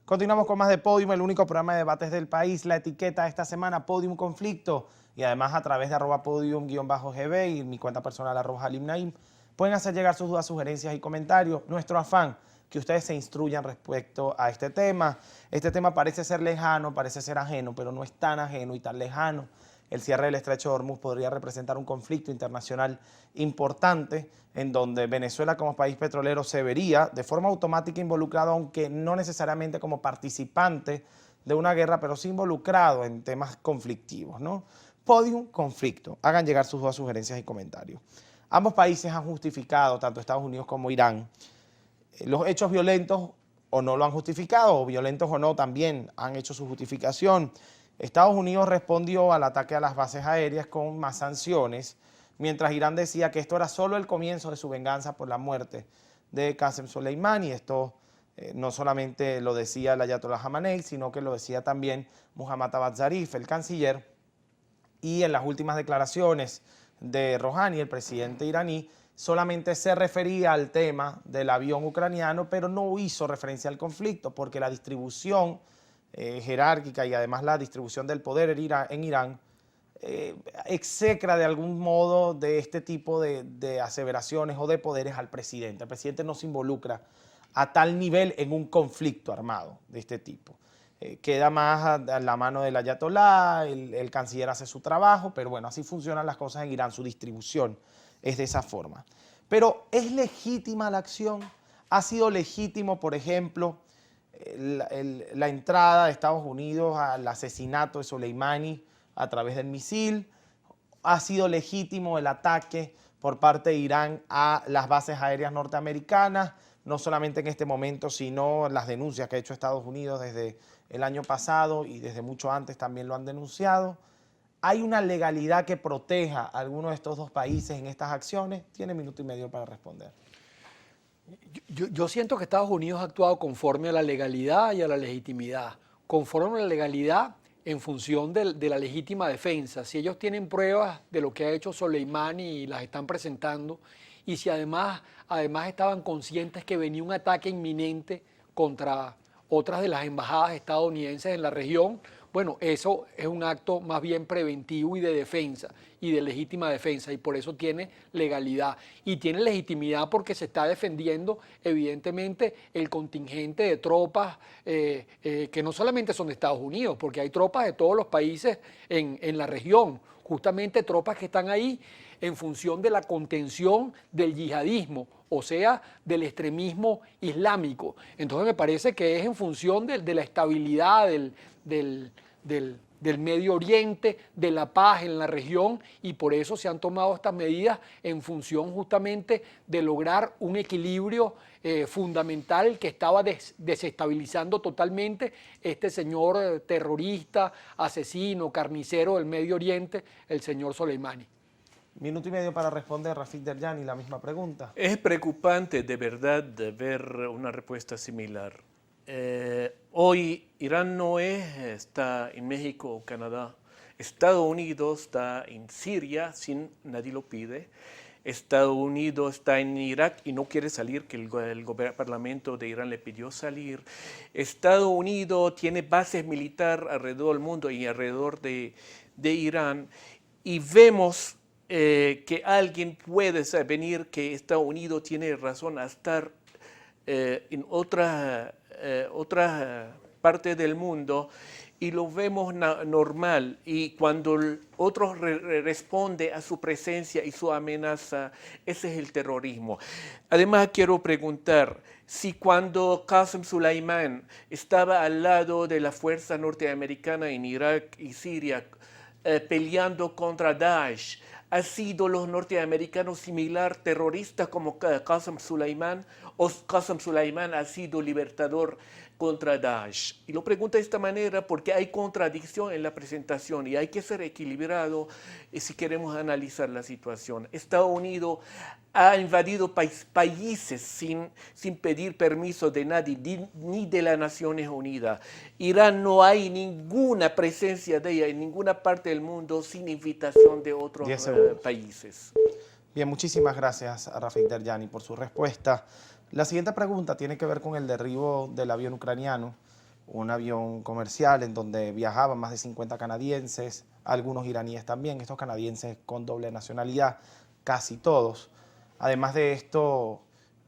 Continuamos con más de Podium, el único programa de debates del país. La etiqueta esta semana, Podium Conflicto. Y además a través de @podium_gb y mi cuenta personal @halimnaim pueden hacer llegar sus dudas, sugerencias y comentarios. Nuestro afán, que ustedes se instruyan respecto a este tema. Este tema parece ser lejano, parece ser ajeno, pero no es tan ajeno y tan lejano. El cierre del Estrecho de Hormuz podría representar un conflicto internacional importante en donde Venezuela como país petrolero se vería de forma automática involucrado, aunque no necesariamente como participante de una guerra, pero sí involucrado en temas conflictivos, ¿no? Podium Conflicto. Hagan llegar sus dudas, sugerencias y comentarios. Ambos países han justificado, tanto Estados Unidos como Irán, los hechos violentos o no lo han justificado, o violentos o no también han hecho su justificación. Estados Unidos respondió al ataque a las bases aéreas con más sanciones, mientras Irán decía que esto era solo el comienzo de su venganza por la muerte de Qasem Soleimani. Esto no solamente lo decía el Ayatollah Khamenei, sino que lo decía también Muhammad Javad Zarif, el canciller, y en las últimas declaraciones de Rouhani, el presidente iraní, solamente se refería al tema del avión ucraniano, pero no hizo referencia al conflicto, porque la distribución jerárquica y además la distribución del poder en Irán execra de algún modo de este tipo de aseveraciones o de poderes al presidente. El presidente no se involucra a tal nivel en un conflicto armado de este tipo. Queda más a la mano del ayatolá, el canciller hace su trabajo, pero bueno, así funcionan las cosas en Irán, su distribución es de esa forma. Pero ¿es legítima la acción? ¿Ha sido legítimo, por ejemplo, la entrada de Estados Unidos al asesinato de Soleimani a través del misil? ¿Ha sido legítimo el ataque por parte de Irán a las bases aéreas norteamericanas? No solamente en este momento, sino las denuncias que ha hecho Estados Unidos desde el año pasado y desde mucho antes también lo han denunciado. ¿Hay una legalidad que proteja a alguno de estos dos países en estas acciones? Tiene minuto y medio para responder. Yo siento que Estados Unidos ha actuado conforme a la legalidad y a la legitimidad. Conforme a la legalidad en función de la legítima defensa. Si ellos tienen pruebas de lo que ha hecho Soleimani y las están presentando, y si además estaban conscientes que venía un ataque inminente contra otras de las embajadas estadounidenses en la región, bueno, eso es un acto más bien preventivo y de defensa y de legítima defensa, y por eso tiene legalidad. Y tiene legitimidad porque se está defendiendo evidentemente el contingente de tropas que no solamente son de Estados Unidos, porque hay tropas de todos los países en la región, justamente tropas que están ahí en función de la contención del yihadismo, o sea, del extremismo islámico. Entonces me parece que es en función de la estabilidad del Medio Oriente, de la paz en la región, y por eso se han tomado estas medidas en función justamente de lograr un equilibrio fundamental que estaba desestabilizando totalmente este señor terrorista, asesino, carnicero del Medio Oriente, el señor Soleimani. Minuto y medio para responder, Rafik Derjani, la misma pregunta. Es preocupante de verdad ver una respuesta similar. Hoy Irán no está en México o Canadá. Estados Unidos está en Siria, sin nadie lo pide. Estados Unidos está en Irak y no quiere salir, que el Parlamento de Irán le pidió salir. Estados Unidos tiene bases militares alrededor del mundo y alrededor de Irán. Y vemos que alguien puede venir que Estados Unidos tiene razón a estar en otra parte del mundo y lo vemos normal, y cuando el otro responde a su presencia y su amenaza, ese es el terrorismo. Además quiero preguntar si cuando Qasem Soleimani estaba al lado de la fuerza norteamericana en Irak y Siria peleando contra Daesh, ¿ha sido los norteamericanos similar terroristas como Qasem Soleimani, o Qasem Soleimani ha sido libertador contra Daesh? Y lo pregunto de esta manera porque hay contradicción en la presentación y hay que ser equilibrado si queremos analizar la situación. Estados Unidos ha invadido países sin pedir permiso de nadie, ni de las Naciones Unidas. Irán no hay ninguna presencia de ella en ninguna parte del mundo sin invitación de otros países. Bien, muchísimas gracias a Rafik Derjani por su respuesta. La siguiente pregunta tiene que ver con el derribo del avión ucraniano, un avión comercial en donde viajaban más de 50 canadienses, algunos iraníes también, estos canadienses con doble nacionalidad, casi todos. Además de esto,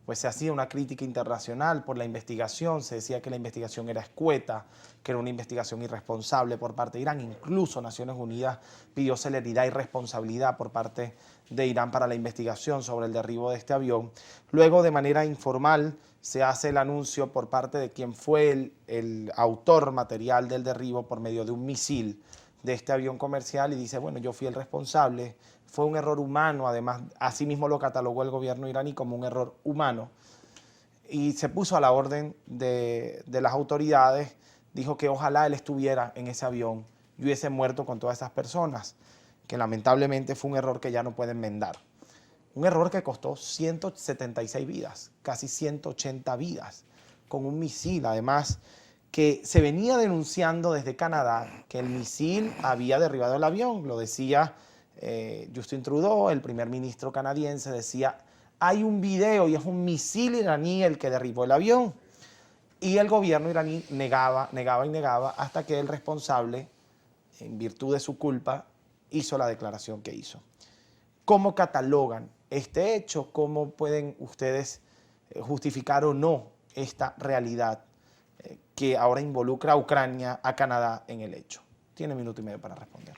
pues se hacía una crítica internacional por la investigación, se decía que la investigación era escueta, que era una investigación irresponsable por parte de Irán. Incluso Naciones Unidas pidió celeridad y responsabilidad por parte de Irán para la investigación sobre el derribo de este avión. Luego, de manera informal, se hace el anuncio por parte de quien fue el autor material del derribo por medio de un misil de este avión comercial y dice, bueno, yo fui el responsable, fue un error humano, además, así mismo lo catalogó el gobierno iraní como un error humano y se puso a la orden de las autoridades, dijo que ojalá él estuviera en ese avión y hubiese muerto con todas esas personas, que lamentablemente fue un error que ya no puede enmendar. Un error que costó 176 vidas, casi 180 vidas, con un misil, además, que se venía denunciando desde Canadá que el misil había derribado el avión. Lo decía Justin Trudeau, el primer ministro canadiense, decía, hay un video y es un misil iraní el que derribó el avión. Y el gobierno iraní negaba hasta que el responsable, en virtud de su culpa, hizo la declaración que hizo. ¿Cómo catalogan este hecho? ¿Cómo pueden ustedes justificar o no esta realidad que ahora involucra a Ucrania, a Canadá en el hecho? Tiene 1 minuto y medio para responder.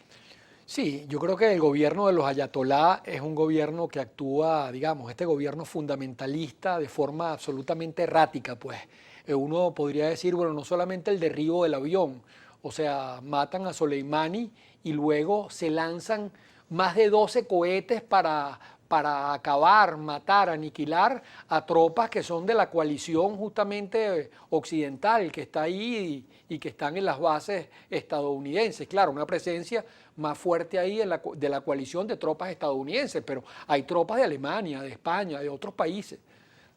Sí, yo creo que el gobierno de los ayatolá es un gobierno que actúa, digamos, este gobierno fundamentalista de forma absolutamente errática, pues. Uno podría decir, bueno, no solamente el derribo del avión, o sea, matan a Soleimani y luego se lanzan más de 12 cohetes para acabar, matar, aniquilar a tropas que son de la coalición justamente occidental, que está ahí y que están en las bases estadounidenses. Claro, una presencia más fuerte ahí de la coalición de tropas estadounidenses, pero hay tropas de Alemania, de España, de otros países,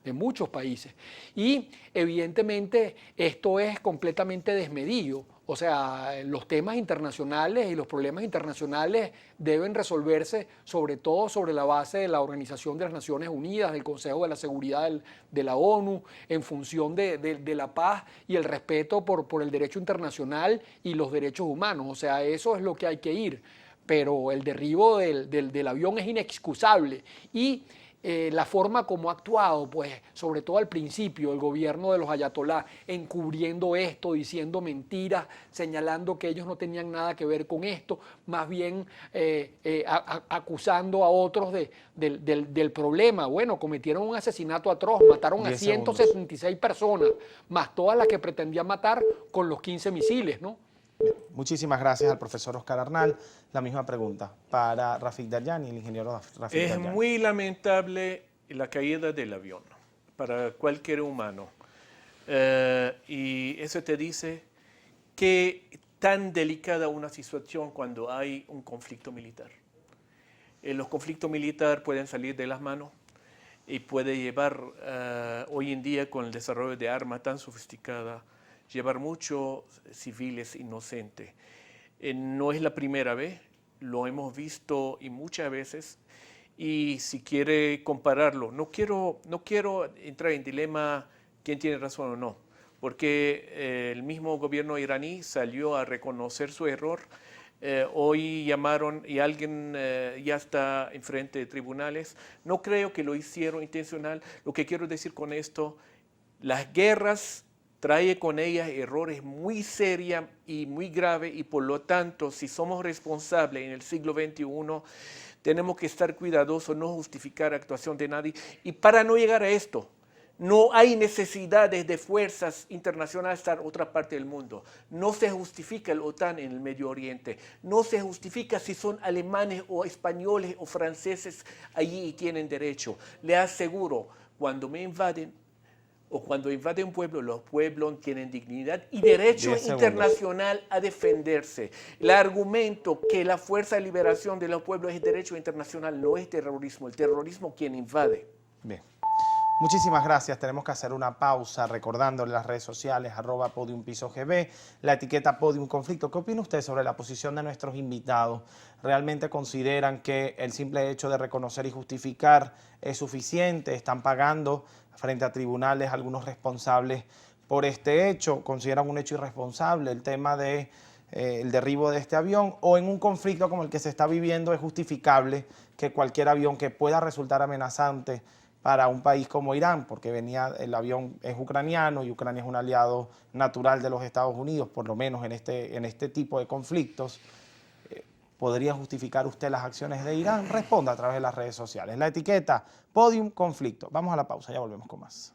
de muchos países. Y evidentemente esto es completamente desmedido. O sea, los temas internacionales y los problemas internacionales deben resolverse sobre todo sobre la base de la Organización de las Naciones Unidas, del Consejo de la Seguridad de la ONU, en función de la paz y el respeto por el derecho internacional y los derechos humanos. O sea, eso es lo que hay que ir. Pero el derribo del avión es inexcusable y la forma como ha actuado, pues, sobre todo al principio, el gobierno de los ayatolás, encubriendo esto, diciendo mentiras, señalando que ellos no tenían nada que ver con esto, más bien acusando a otros del problema. Bueno, cometieron un asesinato atroz, mataron a 176 personas, más todas las que pretendían matar con los 15 misiles, ¿no? Bien, muchísimas gracias al profesor Oscar Arnal. La misma pregunta para Rafik Derjani, el ingeniero Rafik Derjani. Es muy lamentable la caída del avión para cualquier humano. Y eso te dice que tan delicada una situación cuando hay un conflicto militar. Los conflictos militares pueden salir de las manos y puede llevar, hoy en día con el desarrollo de armas tan sofisticadas, llevar muchos civiles inocentes. No es la primera vez, lo hemos visto y muchas veces, y si quiere compararlo, no quiero entrar en dilema quién tiene razón o no, porque el mismo gobierno iraní salió a reconocer su error. Hoy llamaron y alguien ya está enfrente de tribunales. No creo que lo hicieron intencional. Lo que quiero decir con esto, las guerras trae con ellas errores muy serios y muy graves, y por lo tanto, si somos responsables en el siglo XXI, tenemos que estar cuidadosos, no justificar actuación de nadie. Y para no llegar a esto, no hay necesidad de fuerzas internacionales estar en otra parte del mundo. No se justifica el OTAN en el Medio Oriente. No se justifica si son alemanes o españoles o franceses allí y tienen derecho. Le aseguro, cuando me invaden, o cuando invade un pueblo, los pueblos tienen dignidad y derecho internacional a defenderse. El argumento que la fuerza de liberación de los pueblos es derecho internacional no es terrorismo. El terrorismo quien invade. Bien. Muchísimas gracias. Tenemos que hacer una pausa recordándole las redes sociales, @PodiumPisoGB, la etiqueta Podium Conflicto. ¿Qué opina usted sobre la posición de nuestros invitados? ¿Realmente consideran que el simple hecho de reconocer y justificar es suficiente? ¿Están pagando frente a tribunales algunos responsables por este hecho? ¿Consideran un hecho irresponsable el tema de el derribo de este avión? ¿O en un conflicto como el que se está viviendo es justificable que cualquier avión que pueda resultar amenazante para un país como Irán, porque el avión es ucraniano y Ucrania es un aliado natural de los Estados Unidos, por lo menos en este tipo de conflictos, ¿podría justificar usted las acciones de Irán? Responda a través de las redes sociales. La etiqueta Podium Conflicto. Vamos a la pausa, ya volvemos con más.